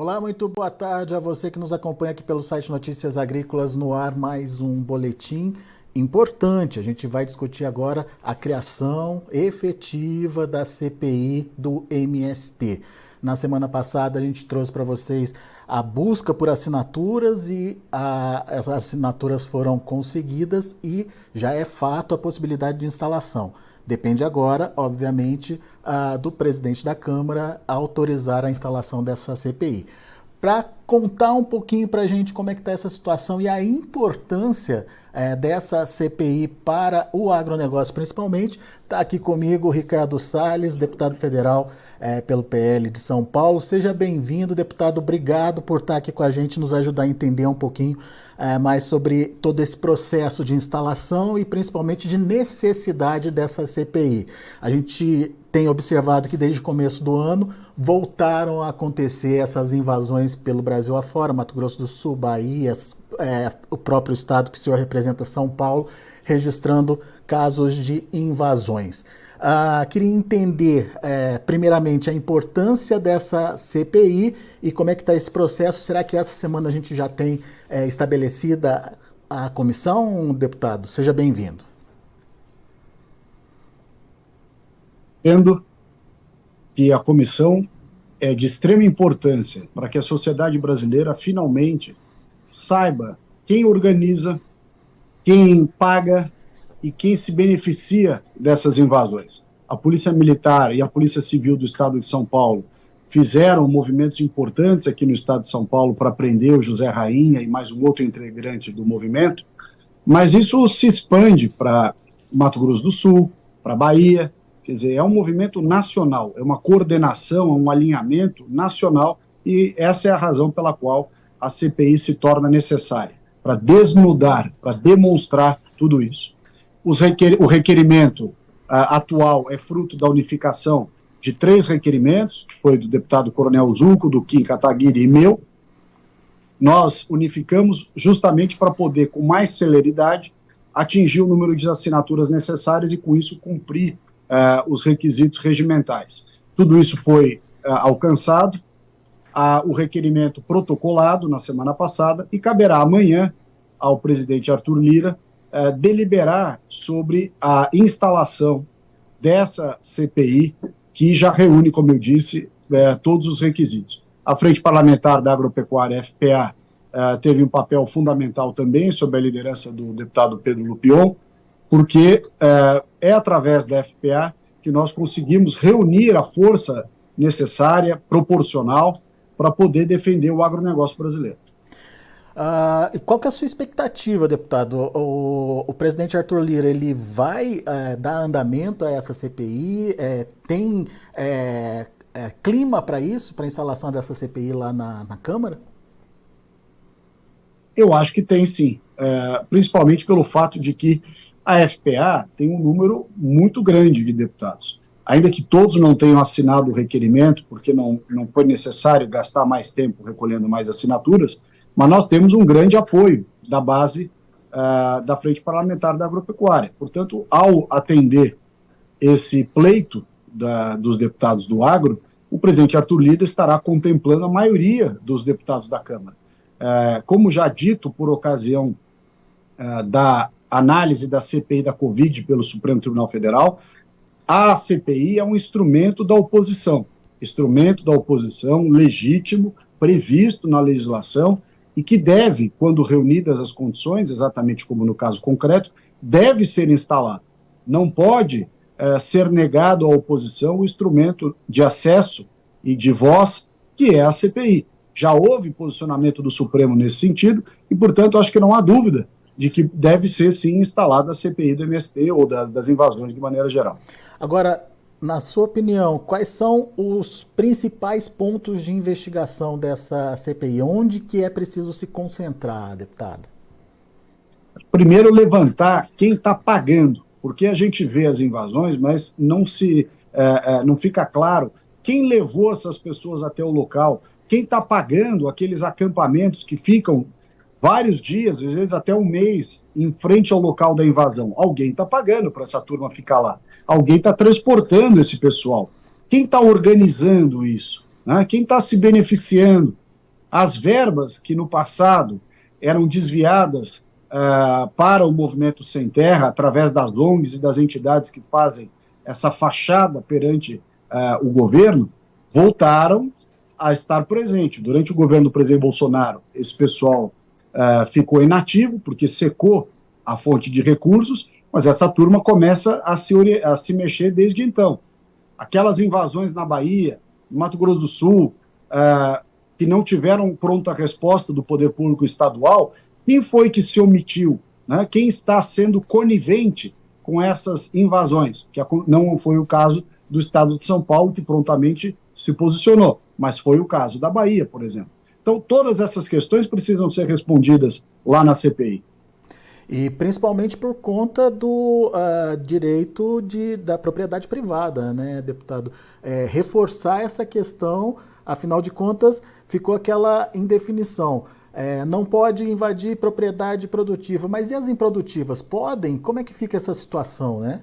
Olá, muito boa tarde a você que nos acompanha aqui pelo site Notícias Agrícolas. No ar, mais um boletim importante. A gente vai discutir agora a criação efetiva da CPI do MST. Na semana passada a gente trouxe para vocês a busca por assinaturas e as assinaturas foram conseguidas e já é fato a possibilidade de instalação. Depende agora, obviamente, do presidente da Câmara autorizar a instalação dessa CPI. Para contar um pouquinho para a gente como é que está essa situação e a importância dessa CPI para o agronegócio principalmente, está aqui comigo o Ricardo Salles, deputado federal pelo PL de São Paulo. Seja bem-vindo, deputado. Obrigado por estar aqui com a gente, nos ajudar a entender um pouquinho mais sobre todo esse processo de instalação e principalmente de necessidade dessa CPI. A gente tem observado que desde o começo do ano voltaram a acontecer essas invasões pelo Brasil afora, Mato Grosso do Sul, Bahia, o próprio estado que o senhor representa, São Paulo, registrando casos de invasões. Queria entender, primeiramente, a importância dessa CPI e como é que está esse processo. Será que essa semana a gente já tem estabelecida a comissão, deputado? Seja bem-vindo. Entendo que a comissão é de extrema importância para que a sociedade brasileira finalmente saiba quem organiza, quem paga e quem se beneficia dessas invasões. A Polícia Militar e a Polícia Civil do Estado de São Paulo fizeram movimentos importantes aqui no Estado de São Paulo para prender o José Rainha e mais um outro integrante do movimento, mas isso se expande para Mato Grosso do Sul, para Bahia. Quer dizer, é um movimento nacional, é uma coordenação, é um alinhamento nacional e essa é a razão pela qual a CPI se torna necessária, para desnudar, para demonstrar tudo isso. O requerimento atual é fruto da unificação de 3 requerimentos, que foi do deputado Coronel Zucco, do Kim Kataguiri e meu. Nós unificamos justamente para poder, com mais celeridade, atingir o número de assinaturas necessárias e, com isso, cumprir os requisitos regimentais. Tudo isso foi alcançado, o requerimento protocolado na semana passada e caberá amanhã ao presidente Arthur Lira deliberar sobre a instalação dessa CPI, que já reúne, como eu disse, todos os requisitos. A Frente Parlamentar da Agropecuária, FPA, teve um papel fundamental também, sob a liderança do deputado Pedro Lupion, porque é através da FPA que nós conseguimos reunir a força necessária, proporcional, para poder defender o agronegócio brasileiro. E qual que é a sua expectativa, deputado? O presidente Arthur Lira, ele vai dar andamento a essa CPI? Tem clima para isso, para a instalação dessa CPI lá na Câmara? Eu acho que tem sim, principalmente pelo fato de que a FPA tem um número muito grande de deputados. Ainda que todos não tenham assinado o requerimento, porque não foi necessário gastar mais tempo recolhendo mais assinaturas, mas nós temos um grande apoio da base da Frente Parlamentar da Agropecuária. Portanto, ao atender esse pleito dos deputados do agro, o presidente Arthur Lira estará contemplando a maioria dos deputados da Câmara. Como já dito por ocasião da análise da CPI da Covid pelo Supremo Tribunal Federal, a CPI é um instrumento da oposição legítimo, previsto na legislação, e que deve, quando reunidas as condições, exatamente como no caso concreto, deve ser instalado. Não pode ser negado à oposição o instrumento de acesso e de voz, que é a CPI. Já houve posicionamento do Supremo nesse sentido, e, portanto, acho que não há dúvida de que deve ser, sim, instalada a CPI do MST ou das invasões de maneira geral. Agora, na sua opinião, quais são os principais pontos de investigação dessa CPI? Onde que é preciso se concentrar, deputado? Primeiro, levantar quem está pagando, porque a gente vê as invasões, mas não fica claro quem levou essas pessoas até o local, quem está pagando aqueles acampamentos que ficam vários dias, às vezes até um mês, em frente ao local da invasão. Alguém está pagando para essa turma ficar lá. Alguém está transportando esse pessoal. Quem está organizando isso? Né? Quem está se beneficiando As verbas que no passado eram desviadas para o Movimento Sem Terra, através das ONGs e das entidades que fazem essa fachada perante o governo, voltaram a estar presente. Durante o governo do presidente Bolsonaro, esse pessoal ficou inativo, porque secou a fonte de recursos, mas essa turma começa a se mexer desde então. Aquelas invasões na Bahia, no Mato Grosso do Sul, que não tiveram pronta resposta do poder público estadual, quem foi que se omitiu? Né? Quem está sendo conivente com essas invasões? Que não foi o caso do estado de São Paulo, que prontamente se posicionou, mas foi o caso da Bahia, por exemplo. Então, todas essas questões precisam ser respondidas lá na CPI. E principalmente por conta do direito da propriedade privada, né, deputado? Reforçar essa questão, afinal de contas, ficou aquela indefinição. Não pode invadir propriedade produtiva, mas e as improdutivas? Podem? Como é que fica essa situação, né?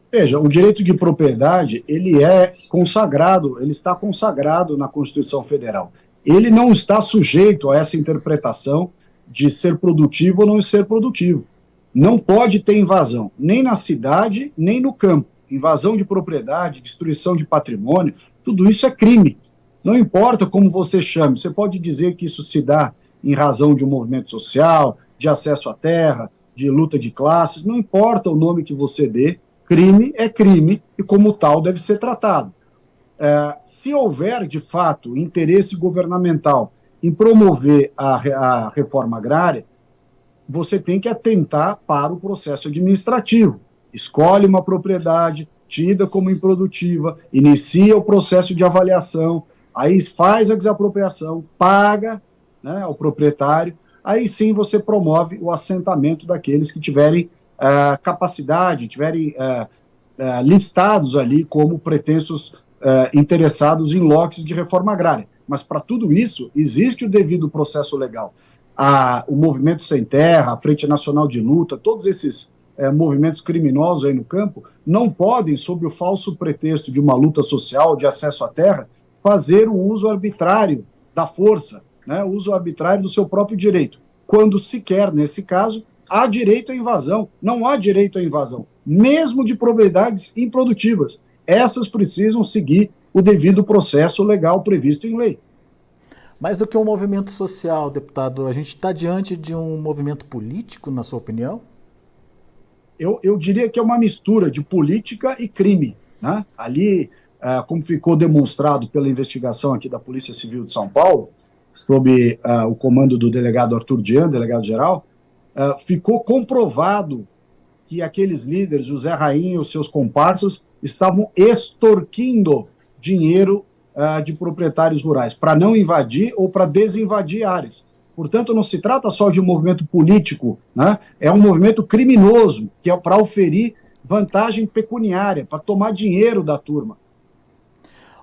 Veja, o direito de propriedade, ele é consagrado, ele está consagrado na Constituição Federal. Ele não está sujeito a essa interpretação de ser produtivo ou não ser produtivo. Não pode ter invasão, nem na cidade, nem no campo. Invasão de propriedade, destruição de patrimônio, tudo isso é crime. Não importa como você chame, você pode dizer que isso se dá em razão de um movimento social, de acesso à terra, de luta de classes, não importa o nome que você dê, crime é crime e como tal deve ser tratado. Se houver, de fato, interesse governamental em promover a reforma agrária, você tem que atentar para o processo administrativo. Escolhe uma propriedade tida como improdutiva, inicia o processo de avaliação, aí faz a desapropriação, paga, né, ao proprietário, aí sim você promove o assentamento daqueles que tiverem capacidade, tiverem listados ali como pretensos interessados em lotes de reforma agrária. Mas para tudo isso, existe o devido processo legal. O Movimento Sem Terra, a Frente Nacional de Luta, todos esses movimentos criminosos aí no campo, não podem, sob o falso pretexto de uma luta social, de acesso à terra, fazer o uso arbitrário da força, né, o uso arbitrário do seu próprio direito, quando sequer, nesse caso, há direito à invasão. Não há direito à invasão, mesmo de propriedades improdutivas. Essas precisam seguir o devido processo legal previsto em lei. Mais do que um movimento social, deputado, a gente está diante de um movimento político, na sua opinião? Eu diria que é uma mistura de política e crime, né? Ali, como ficou demonstrado pela investigação aqui da Polícia Civil de São Paulo, sob o comando do delegado Arthur Dian, delegado-geral, ficou comprovado que aqueles líderes, José Rainha e os seus comparsas, estavam extorquindo dinheiro de proprietários rurais para não invadir ou para desinvadir áreas. Portanto, não se trata só de um movimento político, né? É um movimento criminoso, que é para oferir vantagem pecuniária, para tomar dinheiro da turma.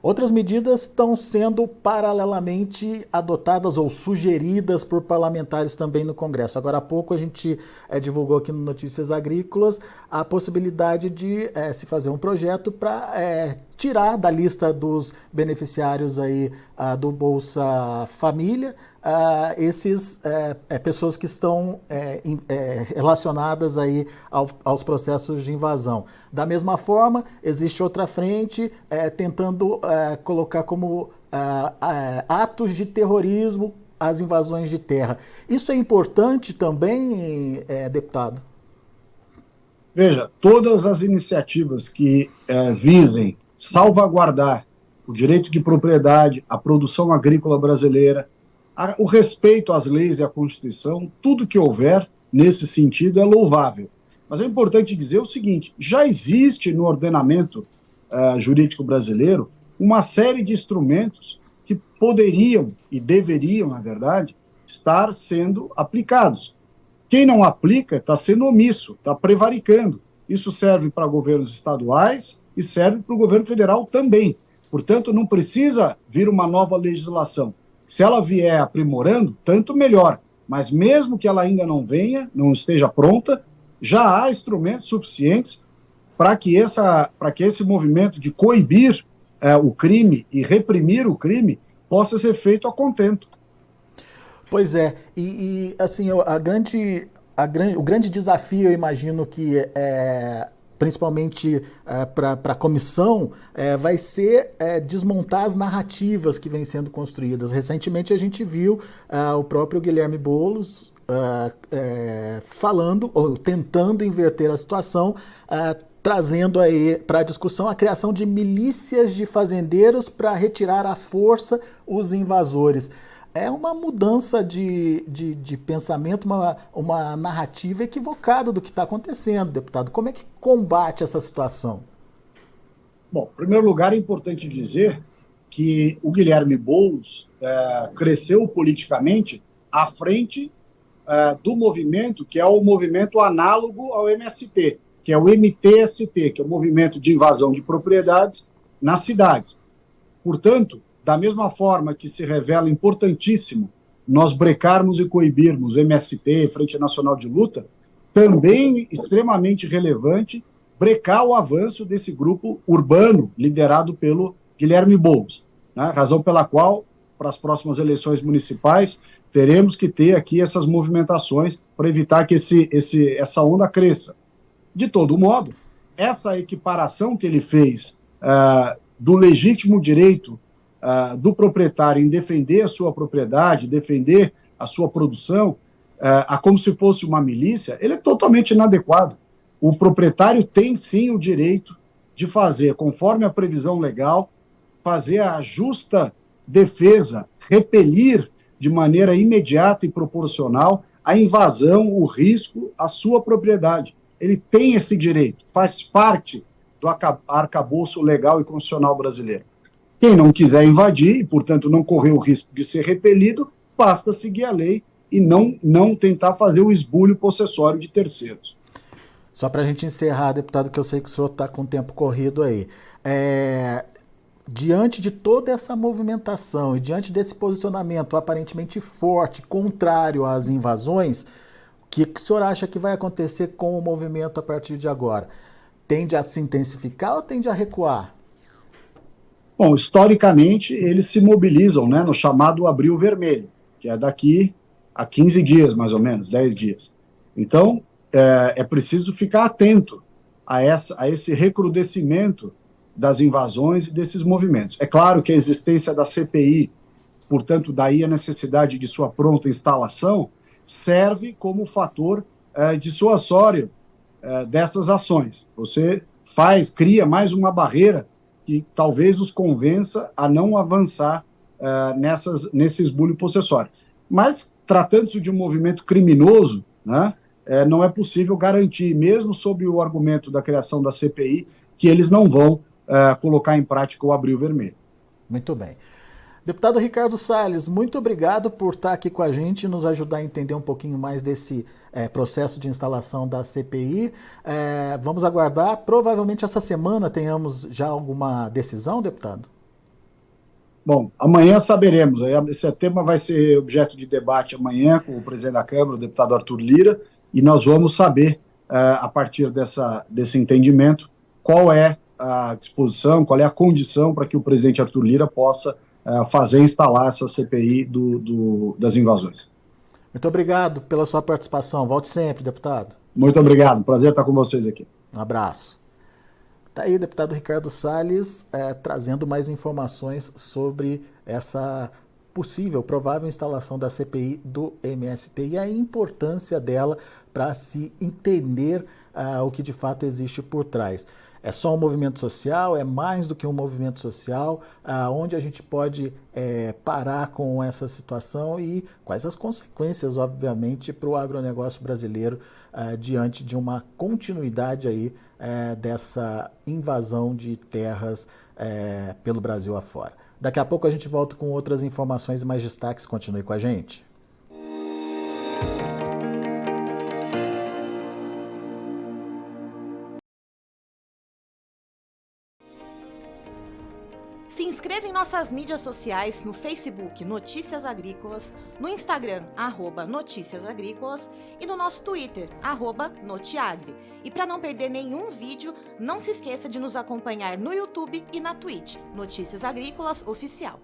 Outras medidas estão sendo paralelamente adotadas ou sugeridas por parlamentares também no Congresso. Agora há pouco a gente divulgou aqui no Notícias Agrícolas a possibilidade de se fazer um projeto para tirar da lista dos beneficiários aí, do Bolsa Família esses pessoas que estão relacionadas aí aos processos de invasão. Da mesma forma, existe outra frente tentando colocar como atos de terrorismo as invasões de terra. Isso é importante também, deputado? Veja, todas as iniciativas que visem salvaguardar o direito de propriedade, a produção agrícola brasileira, o respeito às leis e à Constituição, tudo que houver nesse sentido é louvável. Mas é importante dizer o seguinte: já existe no ordenamento jurídico brasileiro uma série de instrumentos que poderiam e deveriam, na verdade, estar sendo aplicados. Quem não aplica está sendo omisso, está prevaricando. Isso serve para governos estaduais e serve para o governo federal também. Portanto, não precisa vir uma nova legislação. Se ela vier aprimorando, tanto melhor. Mas mesmo que ela ainda não venha, não esteja pronta, já há instrumentos suficientes para que esse movimento de coibir o crime e reprimir o crime possa ser feito a contento. Pois é, e assim, o grande desafio, eu imagino que principalmente para a comissão, vai ser desmontar as narrativas que vêm sendo construídas. Recentemente a gente viu o próprio Guilherme Boulos falando, ou tentando inverter a situação, trazendo aí para a discussão a criação de milícias de fazendeiros para retirar à força os invasores. É uma mudança de pensamento, uma narrativa equivocada do que está acontecendo, deputado. Como é que combate essa situação? Bom, em primeiro lugar, é importante dizer que o Guilherme Boulos cresceu politicamente à frente do movimento, que é o movimento análogo ao MST, que é o MTST, que é o movimento de invasão de propriedades nas cidades. Portanto, da mesma forma que se revela importantíssimo nós brecarmos e coibirmos o MST, Frente Nacional de Luta, também extremamente relevante brecar o avanço desse grupo urbano liderado pelo Guilherme Boulos, né? Razão pela qual, para as próximas eleições municipais, teremos que ter aqui essas movimentações para evitar que essa onda cresça. De todo modo, essa equiparação que ele fez do legítimo direito do proprietário em defender a sua propriedade, defender a sua produção, como se fosse uma milícia, ele é totalmente inadequado. O proprietário tem sim o direito de fazer, conforme a previsão legal, fazer a justa defesa, repelir de maneira imediata e proporcional a invasão, o risco à sua propriedade. Ele tem esse direito, faz parte do arcabouço legal e constitucional brasileiro. Quem não quiser invadir e, portanto, não correr o risco de ser repelido, basta seguir a lei e não tentar fazer o esbulho possessório de terceiros. Só para a gente encerrar, deputado, que eu sei que o senhor está com o tempo corrido aí. Diante de toda essa movimentação e diante desse posicionamento aparentemente forte, contrário às invasões, o que o senhor acha que vai acontecer com o movimento a partir de agora? Tende a se intensificar ou tende a recuar? Bom, historicamente, eles se mobilizam, né, no chamado Abril Vermelho, que é daqui a 15 dias, mais ou menos, 10 dias. Então, é preciso ficar atento a esse recrudescimento das invasões e desses movimentos. É claro que a existência da CPI, portanto, daí a necessidade de sua pronta instalação, serve como fator dissuasório dessas ações. Você cria mais uma barreira que talvez os convença a não avançar nesse esbulho possessório. Mas, tratando-se de um movimento criminoso, né, não é possível garantir, mesmo sob o argumento da criação da CPI, que eles não vão colocar em prática o Abril Vermelho. Muito bem. Deputado Ricardo Salles, muito obrigado por estar aqui com a gente e nos ajudar a entender um pouquinho mais desse processo de instalação da CPI. Vamos aguardar. Provavelmente essa semana tenhamos já alguma decisão, deputado? Bom, amanhã saberemos. Esse tema vai ser objeto de debate amanhã com o presidente da Câmara, o deputado Arthur Lira, e nós vamos saber, a partir desse entendimento, qual é a disposição, qual é a condição para que o presidente Arthur Lira possa instalar essa CPI das invasões. Muito obrigado pela sua participação. Volte sempre, deputado. Muito obrigado. Prazer estar com vocês aqui. Um abraço. Está aí o deputado Ricardo Salles trazendo mais informações sobre essa possível, provável instalação da CPI do MST e a importância dela para se entender o que de fato existe por trás. É só um movimento social, é mais do que um movimento social, onde a gente pode parar com essa situação e quais as consequências, obviamente, para o agronegócio brasileiro diante de uma continuidade aí dessa invasão de terras pelo Brasil afora. Daqui a pouco a gente volta com outras informações e mais destaques. Continue com a gente. Se inscreva em nossas mídias sociais no Facebook Notícias Agrícolas, no Instagram @Notícias Agrícolas e no nosso Twitter @Notiagre. E para não perder nenhum vídeo, não se esqueça de nos acompanhar no YouTube e na Twitch, Notícias Agrícolas Oficial.